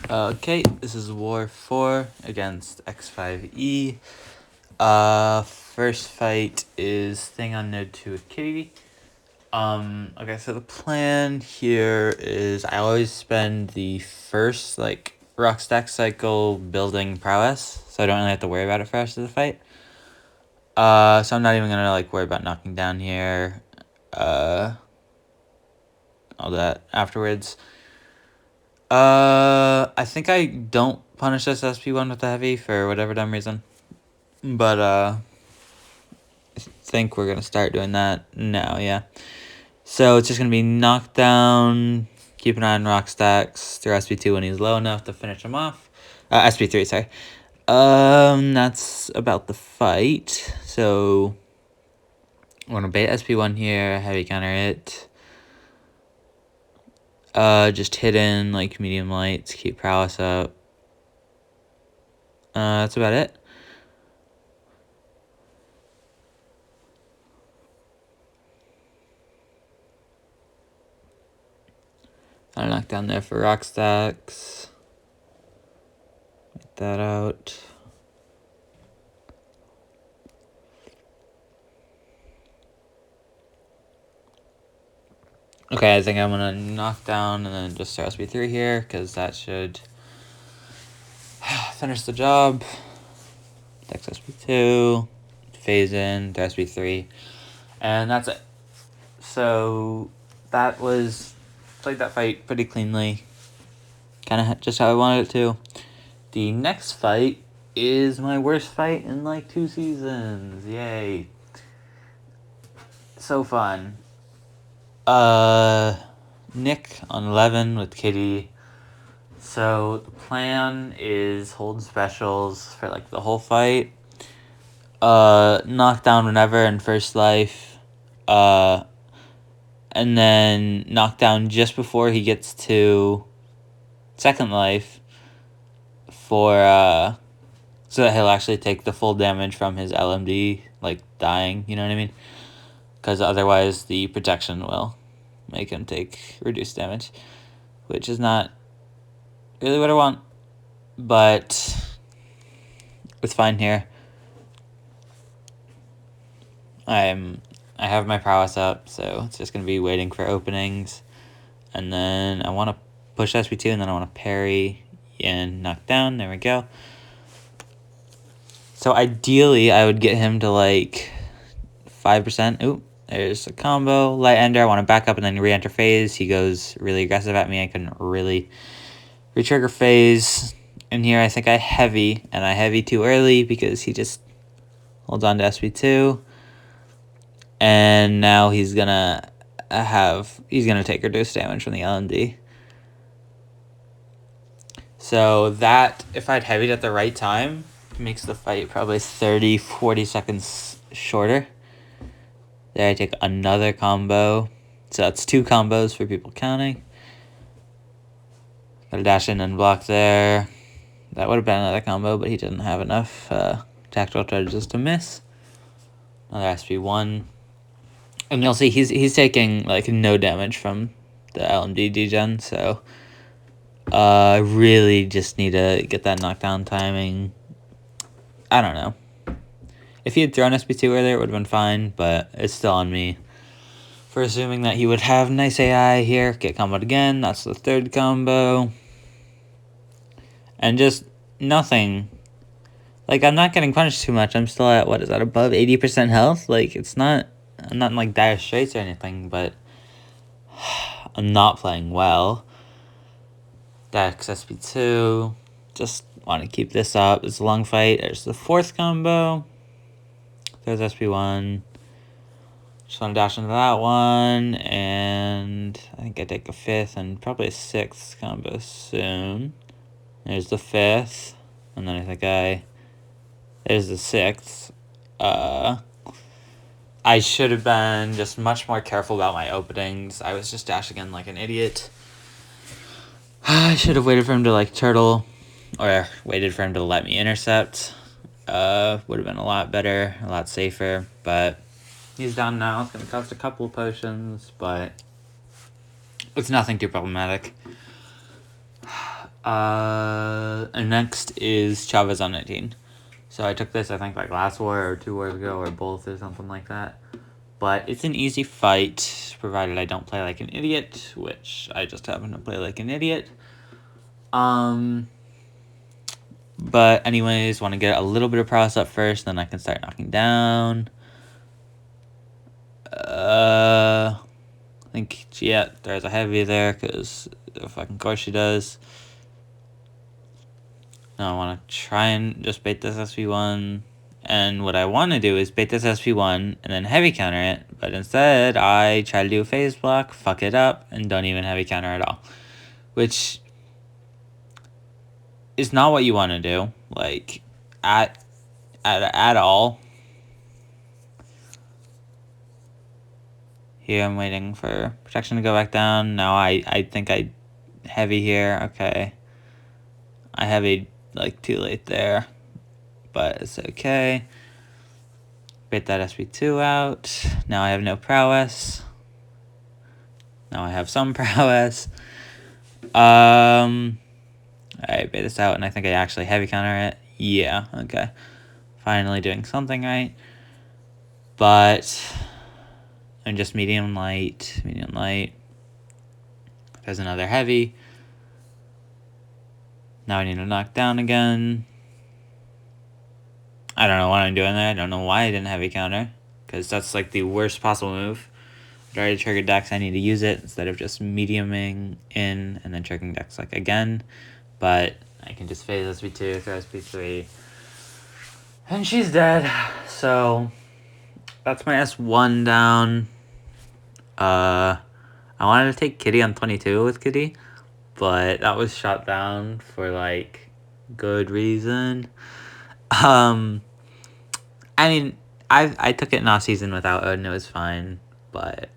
Okay, this is War 4 against X5E. First fight is Thing on Node 2 with Kitty. Okay, so the plan here is I always spend the first, rock stack cycle building prowess, so I don't really have to worry about it for the rest of the fight. So I'm not even gonna, worry about knocking down here, all that afterwards. I think I don't punish this SP1 with the heavy for whatever dumb reason. But, I think we're gonna start doing that now, yeah. So it's just gonna be knockdown, keep an eye on rock stacks, through SP2 when he's low enough to finish him off. SP3, sorry. That's about the fight. So, I'm gonna bait SP1 here, heavy counter it. Just hidden, medium lights, keep prowess up. That's about it. I'll knock down there for rock stacks. Get that out. Okay, I think I'm gonna knock down and then just start SP3 here, because that should finish the job. Dex SP2, phase in, to SP3, and that's it. So that was, played that fight pretty cleanly, kind of just how I wanted it to. The next fight is my worst fight in 2 seasons. Yay. So fun. Nick on 11 with Kitty. So the plan is hold specials for the whole fight. Knock down whenever in first life. And then knock down just before he gets to second life for so that he'll actually take the full damage from his LMD, dying, you know what I mean? Because otherwise the protection will make him take reduced damage, which is not really what I want, but it's fine here. I have my prowess up, so it's just gonna be waiting for openings, and then I want to push SP2, and then I want to parry and knock down. There we go. So ideally, I would get him to 5%. Ooh, there's a combo. Light ender. I want to back up and then re-enter phase. He goes really aggressive at me. I couldn't really retrigger phase. And here I think I heavy, and I heavy too early because he just holds on to SP2. And now he's gonna take reduced damage from the LMD. So that, if I'd heavied at the right time, makes the fight probably 30-40 seconds shorter. There I take another combo. So that's 2 combos for people counting. Got a dash in and block there. That would have been another combo, but he didn't have enough tactical charges to miss. Another SP1. And you'll see he's taking no damage from the LMD degen, so I really just need to get that knockdown timing. I don't know. If he had thrown SP2 earlier, it would have been fine, but it's still on me for assuming that he would have nice AI here. Get comboed again. That's the 3rd combo. And just nothing. I'm not getting punished too much. I'm still at, what is that, above 80% health? It's not, I'm not in dire straits or anything, but I'm not playing well. Dex SP2. Just want to keep this up. It's a long fight. There's the 4th combo. There's SP1. Just want to dash into that one. And I think I take a 5th and probably a 6th combo soon. There's the 5th. And then I think there's the 6th. I should have been just much more careful about my openings. I was just dashing in like an idiot. I should have waited for him to turtle, or waited for him to let me intercept. Would have been a lot better, a lot safer, but he's down now. It's going to cost a couple of potions, but it's nothing too problematic. And next is Chavez on 19. So I took this, I think, like last war or 2 wars ago, or both, or something like that. But it's an easy fight, provided I don't play like an idiot, which I just happen to play like an idiot. But anyways, want to get a little bit of prowess up first, then I can start knocking down. I think, yeah, there's a heavy there, because if I can, of course she does. Now I want to try and just bait this SP1. And what I want to do is bait this SP1 and then heavy counter it. But instead, I try to do a phase block, fuck it up, and don't even heavy counter at all. Which is not what you want to do. Like, at all. Here I'm waiting for protection to go back down. Now I think I heavy here. Okay. I heavy like too late there. But it's okay. Bait that SP2 out. Now I have no prowess. Now I have some prowess. Alright, bait this out, and I think I actually heavy counter it. Yeah, okay. Finally doing something right. But I'm just medium light. There's another heavy. Now I need to knock down again. I don't know what I'm doing there. I don't know why I didn't heavy counter, because that's like the worst possible move. I already triggered Dex. I need to use it instead of just mediuming in and then triggering Dex like again. But I can just phase SP2, throw SP3, and she's dead. So that's my S1 down. I wanted to take Kitty on 22 with Kitty, but that was shot down for like good reason. I mean, I took it in off season without Odin. It was fine, but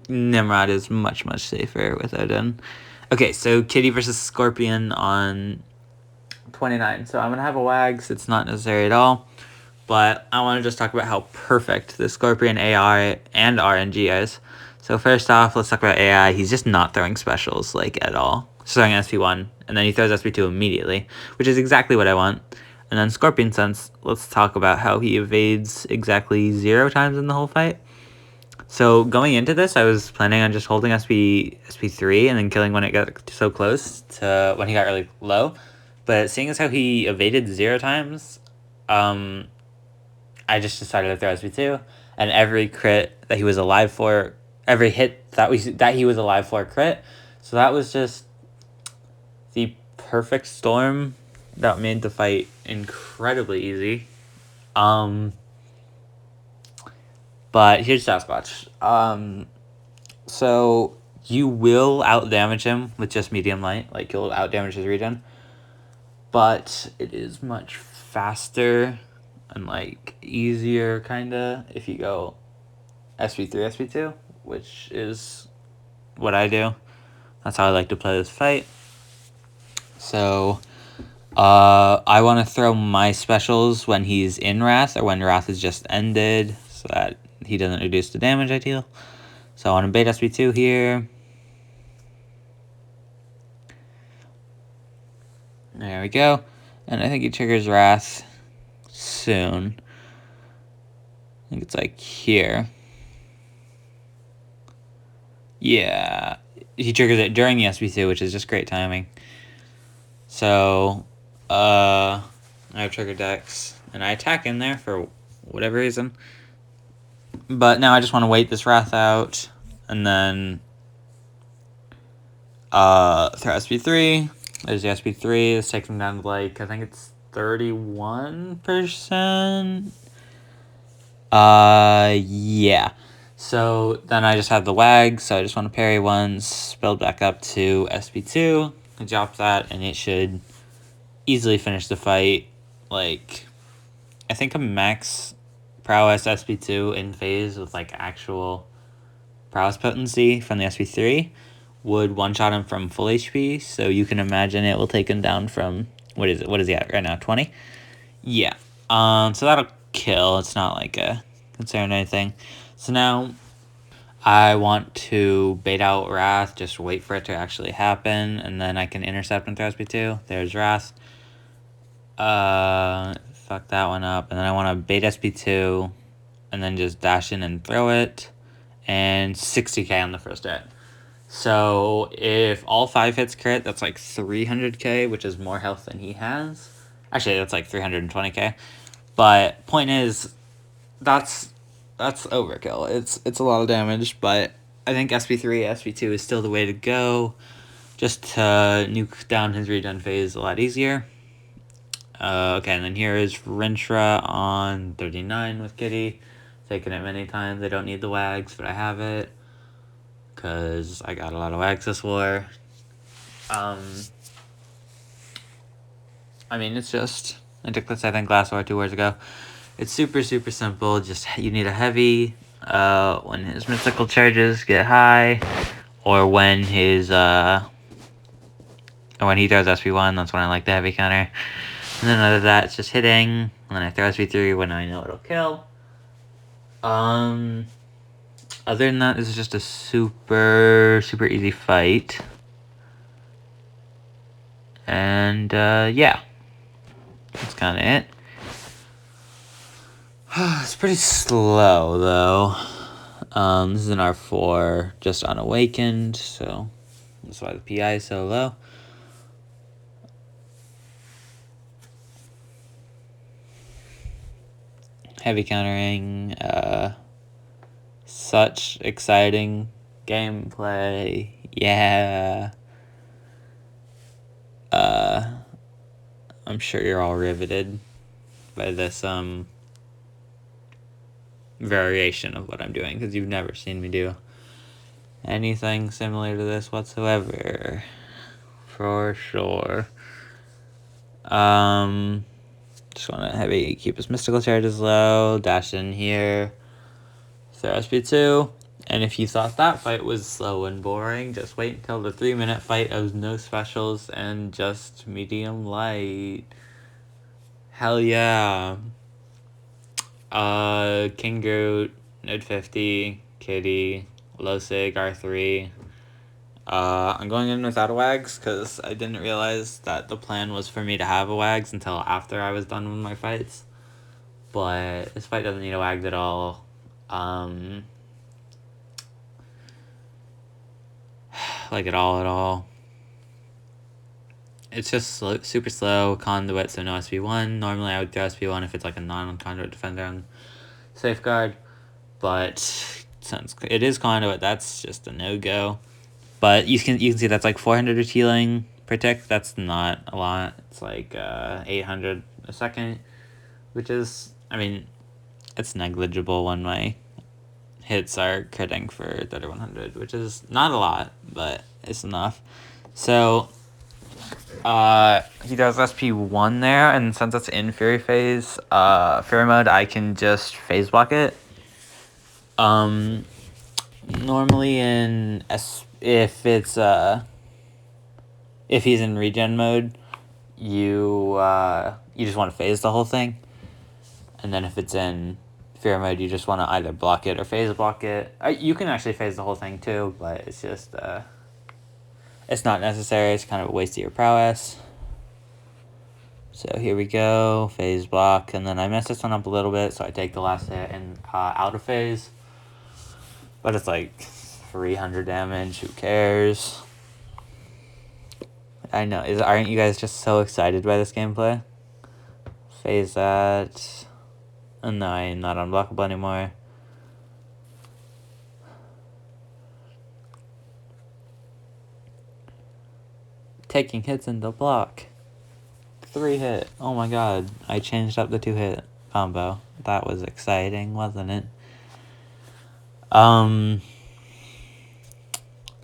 Nimrod is much, much safer with Odin. Okay, so Kitty versus Scorpion on 29. So I'm going to have a Wags. It's not necessary at all. But I want to just talk about how perfect the Scorpion AI and RNG is. So first off, let's talk about AI. He's just not throwing specials, like, at all. He's throwing SP1, and then he throws SP2 immediately, which is exactly what I want. And then Scorpion Sense, let's talk about how he evades exactly 0 times in the whole fight. So going into this, I was planning on just holding SP3 and then killing when it got so close to when he got really low. But seeing as how he evaded 0 times, I just decided to throw SP2. And every crit that he was alive for, every hit that he was alive for crit. So that was just the perfect storm that made the fight incredibly easy. But here's Sasquatch. So you will outdamage him with just medium light. Like, you'll outdamage his regen. But it is much faster and, like, easier, kinda, if you go SP3, SP2, which is what I do. That's how I like to play this fight. So, I want to throw my specials when he's in Wrath, or when Wrath is just ended, so that he doesn't reduce the damage I deal. So I want to bait SP2 here. There we go. And I think he triggers Wrath soon. I think it's like here. Yeah. He triggers it during the SP2, which is just great timing. So, I have trigger Dex, and I attack in there for whatever reason. But now I just want to wait this Wrath out, and then throw SP3. There's the SP3. This takes him down to, like, I think it's 31%. Yeah. So then I just have the Wag, so I just want to parry once, build back up to SP2, drop that, and it should easily finish the fight. Like, I think a max prowess SP2 in phase with, like, actual prowess potency from the SP3 would one-shot him from full HP, so you can imagine it will take him down from, what is he at right now, 20? Yeah. So that'll kill. It's not like a concern or anything. So now I want to bait out Wrath, just wait for it to actually happen, and then I can intercept and throw SP2. There's Wrath. Fuck that one up. And then I want to bait SP2, and then just dash in and throw it. And 60k on the first hit. So if all 5 hits crit, that's like 300k, which is more health than he has. Actually, that's like 320k. But point is, that's overkill. It's a lot of damage, but I think SP3, SP2 is still the way to go. Just to nuke down his regen phase a lot easier. Okay, and then here is Rintra on 39 with Kitty. Taken it many times. I don't need the wags, but I have it. Because I got a lot of wags this war. I mean, it's just... I took this, I think, last war 2 wars ago. It's super, super simple. Just, you need a heavy when his mystical charges get high. Or when his... or when he throws SP1, that's when I like the heavy counter. And then other than that, it's just hitting. And then I throw SP3 when I know it'll kill. Other than that, this is just a super, super easy fight. And, yeah. That's kind of it. It's pretty slow, though. This is an R4, just unawakened, so that's why the PI is so low. Heavy countering, such exciting gameplay, yeah. I'm sure you're all riveted by this, variation of what I'm doing, because you've never seen me do anything similar to this whatsoever, for sure. Just want to heavy keep his mystical charges low, dash in here, throw SP2, and if you thought that fight was slow and boring, just wait until the 3-minute fight of no specials and just medium light. Hell yeah. King Groot, Node 50, Kitty, Losig, R3. I'm going in without a Wags because I didn't realize that the plan was for me to have a Wags until after I was done with my fights. But this fight doesn't need a Wags at all. Like at all. It's just super slow, conduit, so no SP1. Normally I would throw SP1 if it's like a non-conduit defender on Safeguard. But since it is conduit, that's just a no-go. But you can see that's like 400 of healing per tick. That's not a lot. It's like 800 a second, which is, I mean, it's negligible when my hits are critting for 3100, which is not a lot, but it's enough. So he does SP1 there, and since it's in Fury phase, Fury mode, I can just phase block it. Normally in if it's if he's in regen mode, you just want to phase the whole thing, and then if it's in Fury mode, you just want to either block it or phase block it. You can actually phase the whole thing too, but it's just it's not necessary. It's kind of a waste of your prowess. So here we go, phase block, and then I mess this one up a little bit, so I take the last hit and out of phase. But it's like 300 damage, who cares? I know, aren't you guys just so excited by this gameplay? Phase that. Oh, no, I'm not unblockable anymore. Taking hits in the block. 3 hit. Oh my god, I changed up the 2 hit combo. That was exciting, wasn't it? I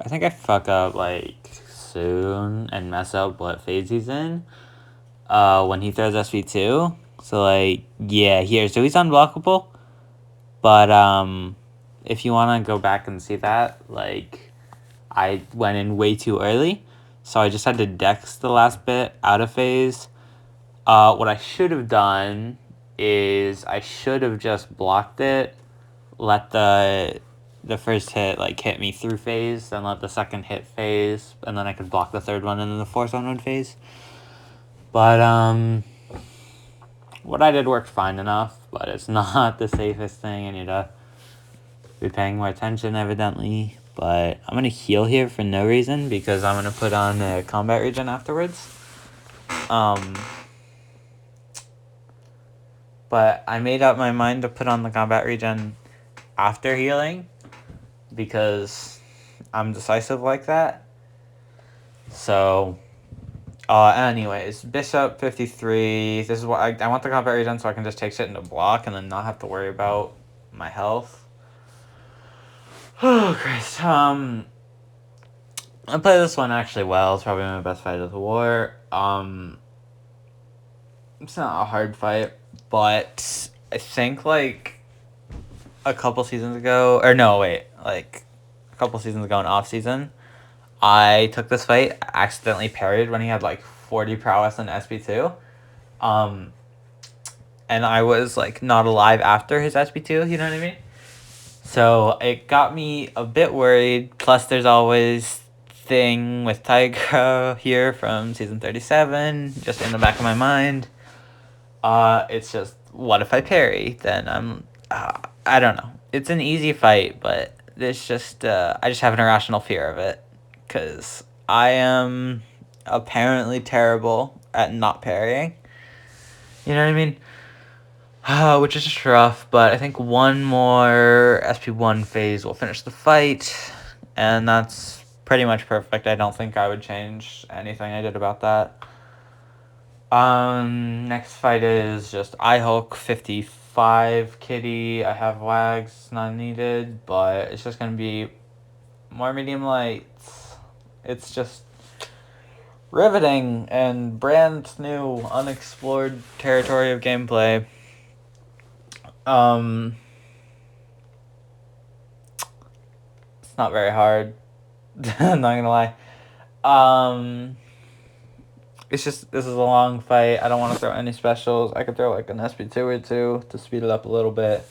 think I fuck up like soon and mess up what phase he's in when he throws SP2. So like, yeah, here, so he's unblockable, but if you want to go back and see that, like, I went in way too early, so I just had to dex the last bit out of phase. What I should have done is I should have just blocked it, let the the first hit like hit me through phase, then let the second hit phase, and then I could block the third one, and then the fourth one would phase. But what I did worked fine enough, but it's not the safest thing. I need to be paying more attention, evidently. But I'm gonna heal here for no reason because I'm gonna put on a combat regen afterwards. But I made up my mind to put on the combat regen after healing because I'm decisive like that. So, anyways, Bishop 53. This is what I want the combat regen so I can just take shit into block and then not have to worry about my health. Oh, Christ. I play this one actually well. It's probably my best fight of the war. It's not a hard fight, but I think like a couple seasons ago, or no, wait, like a couple seasons ago in off season, I took this fight, accidentally parried when he had like 40 prowess in SP2. And I was like not alive after his SP2, you know what I mean? So it got me a bit worried. Plus there's always thing with Tigra here from season 37, just in the back of my mind. It's just, what if I parry? Then I don't know. It's an easy fight, but it's just, I just have an irrational fear of it. Because I am apparently terrible at not parrying. You know what I mean? Which is just rough, but I think one more SP1 phase will finish the fight. And that's pretty much perfect. I don't think I would change anything I did about that. Next fight is just iHulk 55 Kitty. I have Wags, not needed, but it's just gonna be more medium lights. It's just riveting and brand new, unexplored territory of gameplay. It's not very hard. I'm not gonna lie. It's just, this is a long fight. I don't want to throw any specials. I could throw like an SP2 or two to speed it up a little bit.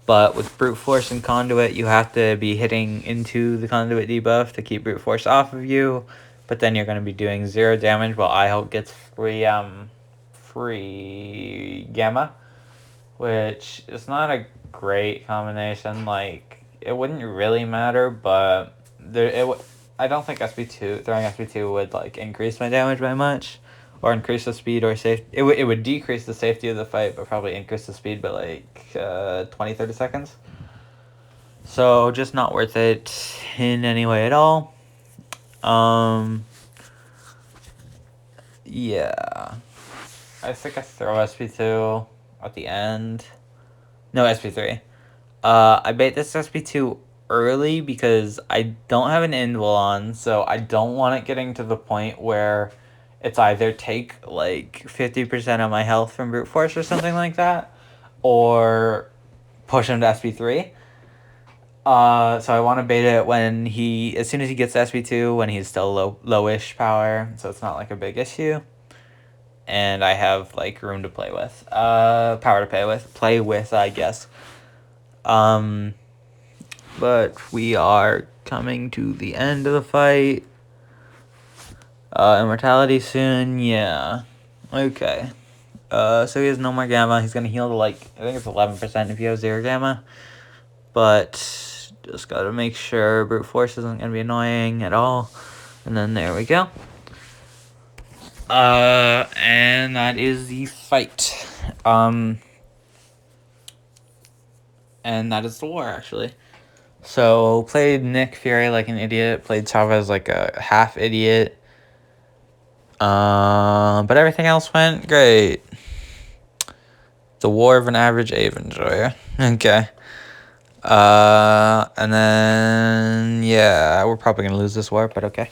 But with Brute Force and Conduit, you have to be hitting into the Conduit debuff to keep Brute Force off of you. But then you're going to be doing 0 damage while iHulk gets free Gamma. Which is not a great combination. Like, it wouldn't really matter, but I don't think throwing SP2 would like increase my damage by much, or increase the speed or safety. It would decrease the safety of the fight, but probably increase the speed by like 20-30 seconds. So just not worth it in any way at all. Yeah, I think I throw SP2 at the end. No, SP3. I bait this SP2 early because I don't have an Indwell on, so I don't want it getting to the point where it's either take like 50% of my health from Brute Force or something like that, or push him to SP3. So I want to bait it when as soon as he gets to SP2, when he's still lowish power, so it's not like a big issue. And I have like room to play with, power to play with, I guess. But we are coming to the end of the fight. Immortality soon, yeah. Okay. So he has no more Gamma. He's gonna heal to like, I think it's 11% if you have 0 Gamma. But just gotta make sure Brute Force isn't gonna be annoying at all. And then there we go. And that is the fight. And that is the war, actually. So, played Nick Fury like an idiot. Played Chavez like a half idiot. But everything else went great. The war of an average Ave enjoyer. Okay. And then, yeah, we're probably going to lose this war, but okay.